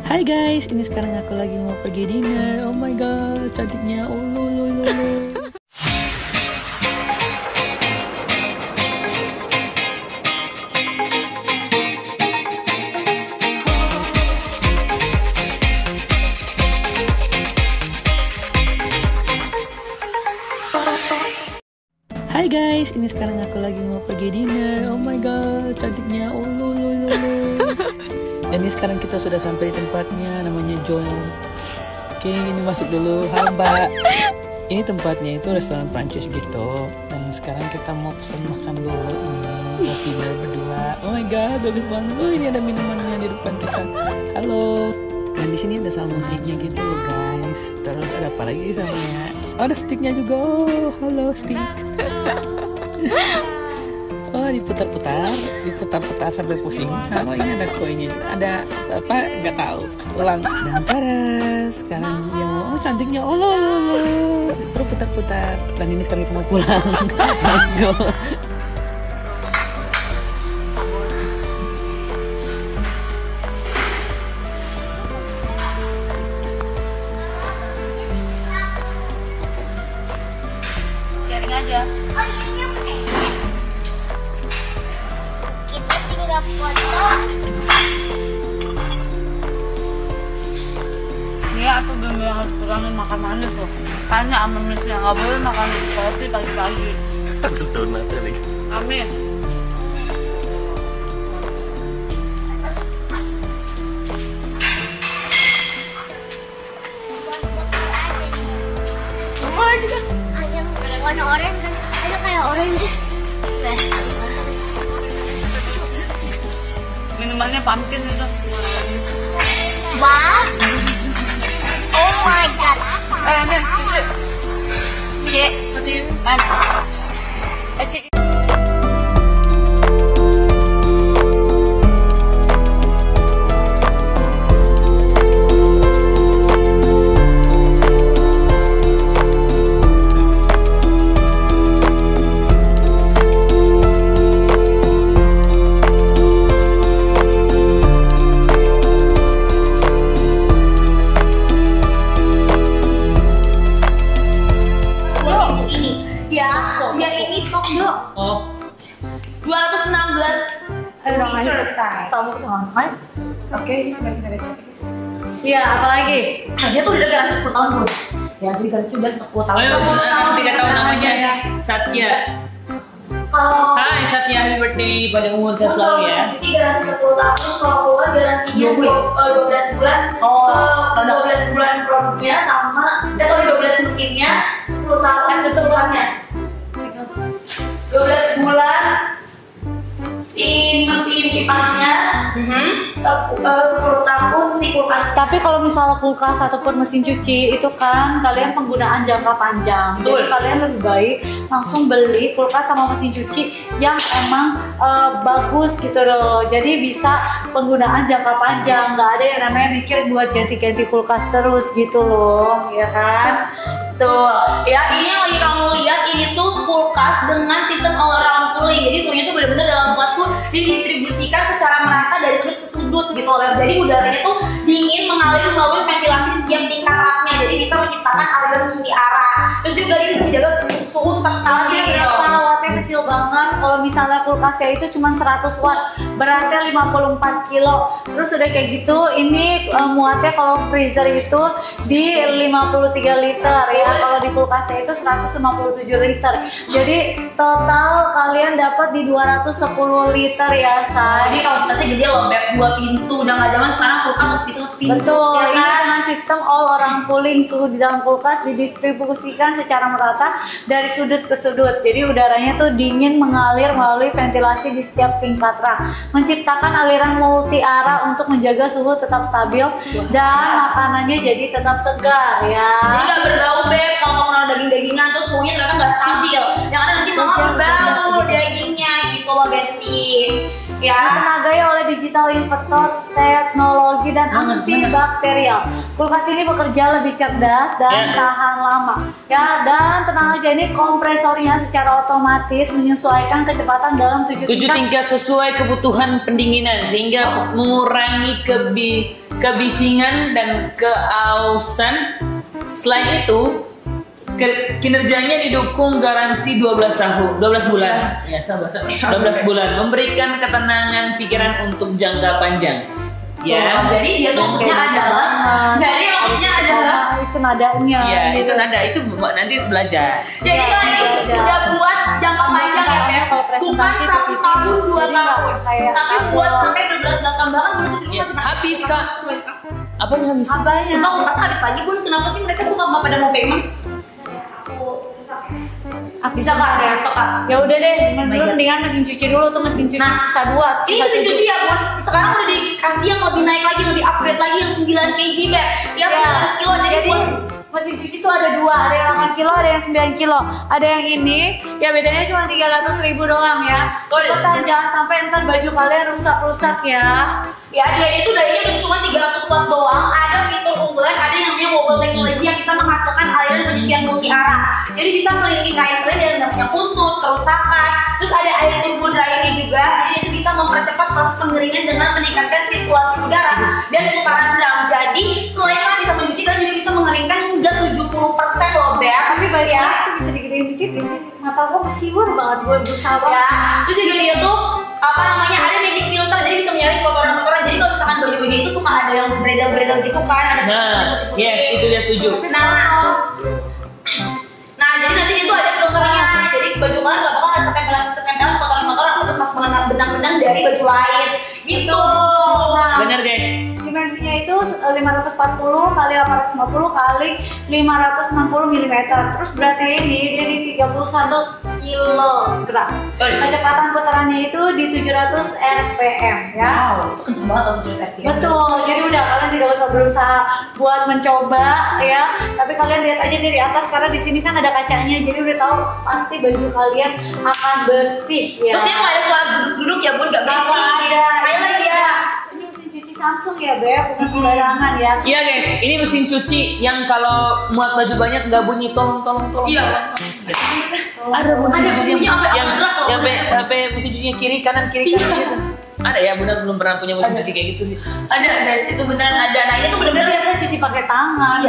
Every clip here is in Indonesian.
Hai guys, ini sekarang aku lagi mau pergi dinner. Oh my god, cantiknya. Oh lo lo lo lo. Hai guys, ini sekarang aku lagi mau pergi dinner. Oh my god, cantiknya. Oh lo lo lo lo. Ini sekarang kita sudah sampai di tempatnya, namanya John. Oke, ini masuk dulu. Halo mbak. Ini tempatnya itu restoran Prancis gitu. Dan sekarang kita mau pesen makan dulu. Ini buat dinner berdua. Oh my god, bagus banget. Oh, ini ada minumannya di depan kita. Halo. Dan di sini ada salmon egg-nya gitu loh guys. Terus ada apa lagi samanya? Oh, ada sticknya juga. Oh, halo stick. Oh, diputar-putar sampai pusing. Oh, ini ada koinnya, ada apa? Nggak tahu. Ulang. Dan tadas. Sekarang yang oh cantiknya. Oh, lo. Terus putar-putar. Dan ini sekarang kita mau pulang. Let's go. Sharing aja. Oh ini kita tinggal foto. Iya, aku bener harus kurangin makan manis loh. Tanya sama misnya, nggak boleh makan roti pagi-pagi. Aduh, donatnya lagi. Amin. Ada warna orange kan? Ada kayak orange. Minumannya pumpkin itu. Wow. Oh my god. Nih, cuci. Cuci. Cuci. Ya ini Tokyo. Oh. 216 liter size. Kamu ketahuan kan? Oke, ini sebentar kita baca guys. Iya, apalagi? Dia tuh udah garansi 10 tahun bro. Ya, jadi garansi udah 10 tahun. 10 tahun. 3 tahun namanya Satya. Kalau Hai Satya, happy birthday pada umur saya selalu ya. Cuci garansi 10 tahun, kalau puas garansinya 12 bulan. 12 bulan produknya sama, sorry 12 mesinnya, 10 tahun tutup kulkasnya. 12 bulan si mesin kipasnya, 10 tahun si kulkas. Tapi kalau misalnya kulkas ataupun mesin cuci itu kan kalian penggunaan jangka panjang. Jadi kalian lebih baik langsung beli kulkas sama mesin cuci yang emang bagus gitu loh. Jadi bisa penggunaan jangka panjang. Nggak ada yang namanya mikir buat ganti-ganti kulkas terus gitu loh, ya kan? Tuh, ya ini yang lagi kamu lihat ini tuh kulkas dengan sistem all around cooling. Jadi semuanya tuh benar-benar dalam kulkas tuh didistribusikan secara merata dari sudut ke sudut gitu loh. Jadi udaranya tuh dingin mengalir melalui ventilasi setiap tingkat raknya. Jadi bisa menciptakan aliran multi arah. Terus juga dia bisa menjaga suhu tetap stabil gitu. Wattnya kecil banget. Kalau misalnya kulkasnya itu cuma 100 watt, berarti 54 kilo. Terus udah kayak gitu, ini muatnya kalau freezer itu di 53 liter ya. Kalau di kulkasnya itu 157 liter. Jadi total kalian dapat di 210 liter ya, Say. Jadi kapasitasnya gede loh, beb 2 pintu. Udah nggak zaman sekarang kulkas pintu. Betul, ya ini kan? dengan sistem all around cooling. Suhu di dalam kulkas didistribusikan secara merata dari sudut ke sudut. Jadi udaranya tuh dingin mengalir melalui ventilasi di setiap tingkat rak, menciptakan aliran multi arah untuk menjaga suhu tetap stabil dan makanannya jadi tetap segar ya. Jadi nggak berbau beb, kalau kamu naruh daging-dagingan terus suhunya ternyata nggak stabil. Yang ada nanti malah berbau dagingnya gitu. gitu loh Besti. Ya. Ditenagai oleh digital inverter, teknologi dan antibakterial. Kulkas ini bekerja lebih cerdas dan tahan lama. Ya, dan tenang aja, ini kompresornya secara otomatis menyesuaikan kecepatan dalam 7 tingkat sesuai kebutuhan pendinginan sehingga mengurangi kebisingan dan keausan. Selain itu, kinerjanya didukung garansi 12 bulan. Ya, sabar. 12 bulan memberikan ketenangan pikiran untuk jangka panjang. Ya. Jadi dia tuh maksudnya adalah itu nadanya. Ya, itu nada itu nanti belajar. jadi kan ini udah buat jangka panjang ya Beb. Bukan 1 tahun 2 tahun. Tapi buat sampai berbelas-belas tahun bahkan Bun itu Yes, habis Kak. Apanya habis? Apanya? Sumpah kulkas habis lagi Bun. Kenapa sih mereka suka pada mau payment? Bisa Kak, ada yang stok Kak. Ya udah deh, mendingan mesin cuci dulu tuh, mesin cuci sisa 2. Ini mesin cuci ya Bun. Sekarang udah dikasih yang lebih naik lagi, lebih upgrade lagi yang 9 kg Beb. Ya 9 kilo jadi Bun. Mesin cuci tuh ada 2, ada yang 8 kilo, ada yang 9 kilo. Ada yang ini, ya bedanya cuma 300.000 doang ya. Cepetan, jangan sampai ntar baju kalian rusak-rusak ya. Ya dia itu darinya udah cuma 300 watt doang. Ada fitur unggulan, ada yang namanya wobble technology yang bisa menghasilkan aliran pencucian multi arah. Jadi bisa melindungi kain kalian dari namanya kusut, kerusakan. Terus ada air turbo dryernya juga. Jadi itu bisa mempercepat proses pengeringan dengan meningkatkan sirkulasi udara dan putaran drum. Jadi selain kan bisa mencuci, kan juga bisa mengeringkan hingga 70% loh Beb. Tapi balik ya, itu bisa digedein dikit ya sih. Mata gua bersiwar banget, gua berusaha banget. Ya, terus juga dia tuh ada magic filter, jadi bisa menyaring kotoran-kotoran. Jadi kalau misalkan baju-baju itu suka ada yang bredel-bredel gitu kan, ada putih-putih. Yes, itu dia setuju. Nah, jadi nanti itu ada filternya. Jadi baju kalian gak bakal ada ketempelan kotoran-kotoran untuk pas mengenang benang-benang dari baju lain. Gitu. Bener guys. Dimensinya itu 540 kali 850 kali 560 mm. Terus beratnya ini dia di 31 kilogram. Kecepatan putarannya itu di 700 rpm ya. Wow, itu kenceng banget kalau 700 rpm. Betul, jadi udah kalian tidak usah berusaha buat mencoba ya. Tapi kalian lihat aja dari atas karena di sini kan ada kacanya, jadi udah tahu pasti baju kalian akan bersih ya. Terus dia nggak ada suara duduk ya Bun, nggak berisik. Silent ya. Ini mesin cuci Samsung ya Beb, bukan sembarangan ya. Iya guys, ini mesin cuci yang kalau muat baju banyak nggak bunyi tolong. Iya. Ada bunyinya sampai mesin cucinya kiri kanan gitu. Ada ya, Bunda belum pernah punya mesin cuci kayak gitu sih. Ada guys, itu beneran ada. Nah ini tuh bener-bener Biasa cuci pakai tangan.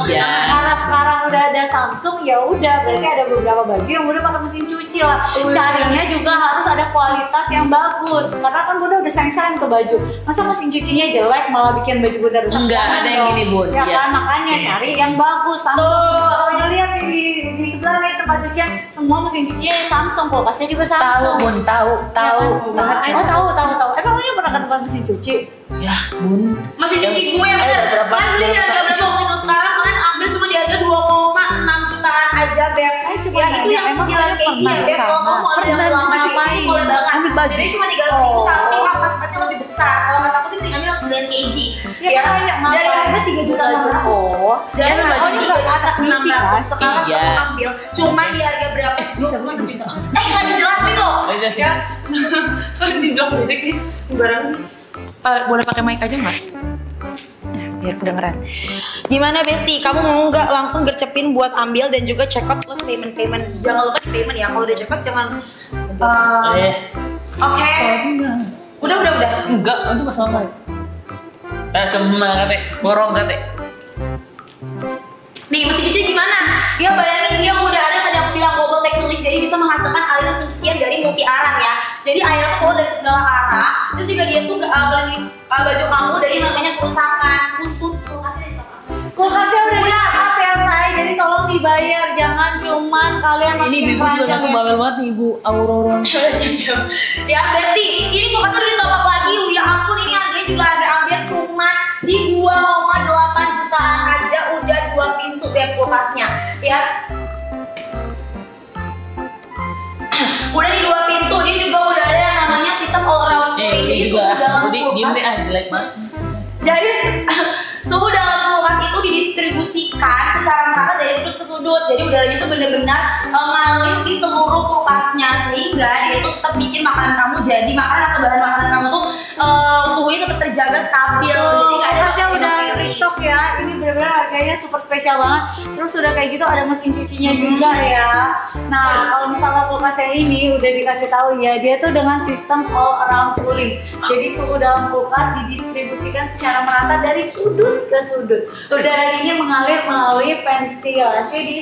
Iya. Karena sekarang udah ada Samsung ya udah, berarti ada beberapa baju yang udah pakai mesin cuci lah. Carinya juga harus ada kualitas yang bagus. Karena kan Bunda udah sayang-sayang tuh baju. Masa mesin cucinya jelek malah bikin baju Bunda rusak? Enggak, ada yang gini Bun. Ya kan, makanya cari yang bagus Samsung. Kalau lihat di sebelah nih tempat cucian, semua mesin cucinya Samsung, kulkasnya juga Samsung. Tahu Bun, tahu. Emangnya pernah ke tempat mesin cuci? Ya Bun. mesin cuci gue yang bener. Kalian beli di harga berapa waktu itu? Sekarang kalian ambil cuma di harga 2,6 jutaan aja Beb. Ya itu yang 9 kg ya Beb. Kalau kamu mau ambil yang 8 kg itu boleh banget. Jadi cuma 300.000 tapi kapasitasnya lebih besar. Kalau kata aku sih mending ambil yang 9 kg. Ya dari harga 3.600.000. Dari harga juga ke atas 600. Sekarang kamu ambil cuma di harga berapa? Bisa. Nggak dijelasin loh. Ya. Kan dibilang berisik sih. Barang Boleh pakai mic aja nggak? Ya, biar kedengeran. Gimana Besti? Kamu mau nggak langsung gercepin buat ambil dan juga check out plus payment? Jangan lupa di payment ya. Kalau udah check out jangan. Oke. Udah. Enggak, itu masalah. Cuma kate, borong kate. Nih mesin cuci gimana? Dia bayangin dia udah ada yang bilang wobble technology, jadi bisa menghasilkan aliran pencucian dari multi arah ya. Jadi airnya tuh keluar dari segala arah. Terus juga dia tuh nggak melindungi baju kamu dari namanya kerusakan, kusut. Kulkasnya udah di-up ya say, jadi tolong dibayar, jangan cuman kalian Ini masukin ibu juga keranjang aku ya. bawel banget nih Ibu Aurora. Ya Besti, ini kulkasnya udah ditop up lagi. Ya ampun, ini harganya juga harga ambil cuma di 2,8 jutaan aja, udah 2 pintu deh kulkasnya ya. Udah di 2 pintu, dia juga udah ada yang namanya sistem all around cooling. Jadi juga. suhu dalam Jadi kulkas. jelek banget. Jadi suhu dalam kulkas itu didistribusikan secara merata dari sudut ke sudut sudut. Jadi udaranya tuh bener-bener ngalir di seluruh kulkasnya, sehingga dia tuh tetap bikin makanan kamu jadi makanan atau bahan makanan kamu tuh suhunya tetap terjaga stabil. Jadi nggak ada kulkasnya udah restock ya. Ini bener-bener harganya super spesial banget. Terus udah kayak gitu ada mesin cucinya juga ya. Nah kalau misalnya kulkasnya ini udah dikasih tahu ya, dia tuh dengan sistem all around cooling. Jadi suhu dalam kulkas didistribusikan secara merata dari sudut ke sudut. Udara dingin mengalir melalui ventilasi di